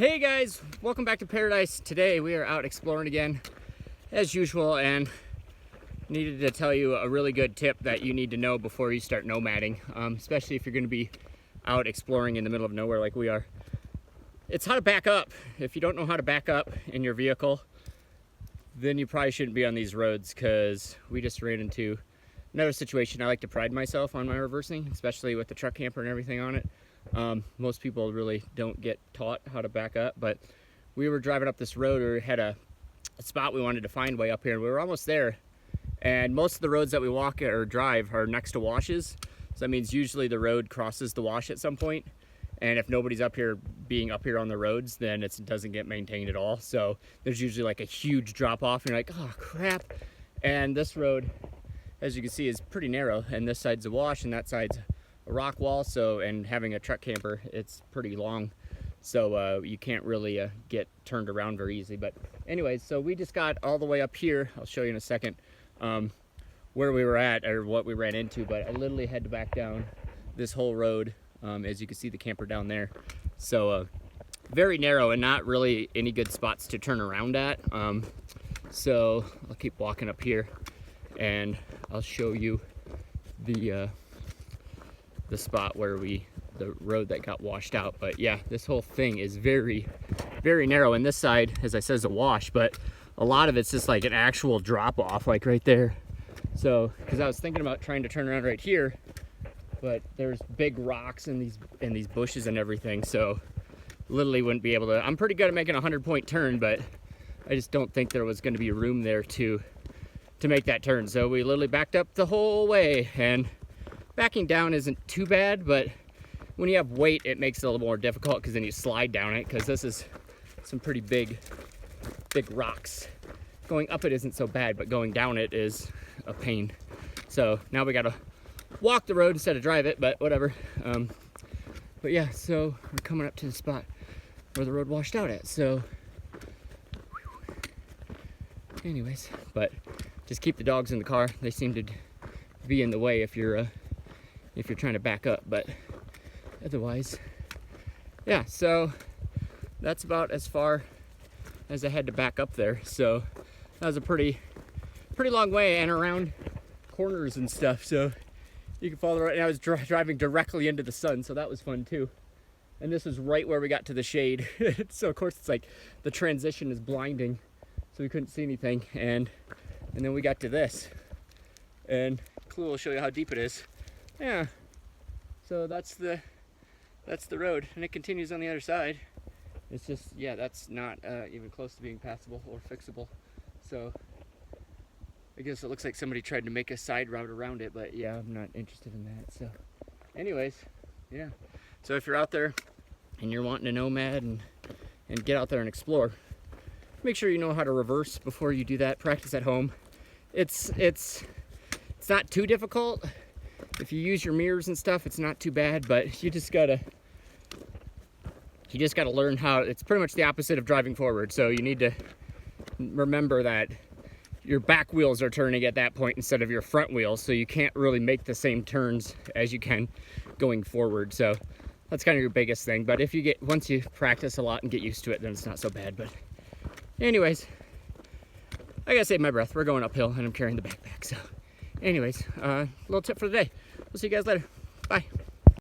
Hey guys, welcome back to Paradise. Today we are out exploring again as usual, and needed to tell you a really good tip that you need to know before you start nomading, especially if you're going to be out exploring in the middle of nowhere like we are. It's how to back up. If you don't know how to back up in your vehicle, then you probably shouldn't be on these roads, because we just ran into another situation. I like to pride myself on my reversing, especially with the truck camper and everything on it. Most people really don't get taught how to back up, but we were driving up this road, or had a spot we wanted to find way up here, and we were almost there. And most of the roads that we walk or drive are next to washes, so that means usually the road crosses the wash at some point, and if nobody's up here on the roads, then it doesn't get maintained at all. So there's usually like a huge drop off, and you're like, oh crap. And this road, as you can see, is pretty narrow, and this side's a wash and that side's a rock wall. So, and having a truck camper, it's pretty long, so you can't really get turned around very easy. But anyways, so we just got all the way up here. I'll show you in a second where we were at, or what we ran into, but I literally had to back down this whole road. As you can see, the camper down there, so very narrow and not really any good spots to turn around at. So I'll keep walking up here and I'll show you the spot where the road that got washed out. But yeah, this whole thing is very, very narrow, and this side, as I said, is a wash, but a lot of it's just like an actual drop off, like right there. So, because I was thinking about trying to turn around right here, but there's big rocks and these bushes and everything, so literally wouldn't be able to. I'm pretty good at making a 100-point turn, but I just don't think there was going to be room there to make that turn. So we literally backed up the whole way, and backing down isn't too bad, but when you have weight, it makes it a little more difficult, because then you slide down it, because this is some pretty big rocks. Going up it isn't so bad, but going down it is a pain. So now we gotta walk the road instead of drive it, but whatever. But yeah, so we're coming up to the spot where the road washed out at. So anyways, but just keep the dogs in the car. They seem to be in the way if you're trying to back up, but otherwise, yeah. So that's about as far as I had to back up there. So that was a pretty long way, and around corners and stuff. So you can follow the road, and I was driving directly into the sun, so that was fun too. And this was right where we got to the shade. So of course it's like the transition is blinding, so we couldn't see anything. And then we got to this, and Clue will show you how deep it is. Yeah, so that's the road, and it continues on the other side. It's just, yeah, that's not even close to being passable or fixable. So I guess it looks like somebody tried to make a side route around it, but yeah, I'm not interested in that. So anyways, yeah. So if you're out there and you're wanting to nomad and get out there and explore, make sure you know how to reverse before you do that. Practice at home. It's not too difficult. If you use your mirrors and stuff, it's not too bad, but you just gotta learn how. It's pretty much the opposite of driving forward. So you need to remember that your back wheels are turning at that point instead of your front wheels, so you can't really make the same turns as you can going forward. So that's kind of your biggest thing. But if once you practice a lot and get used to it, then it's not so bad. But anyways, I gotta save my breath. We're going uphill and I'm carrying the backpack. So anyways, little tip for the day. We'll see you guys later. Bye.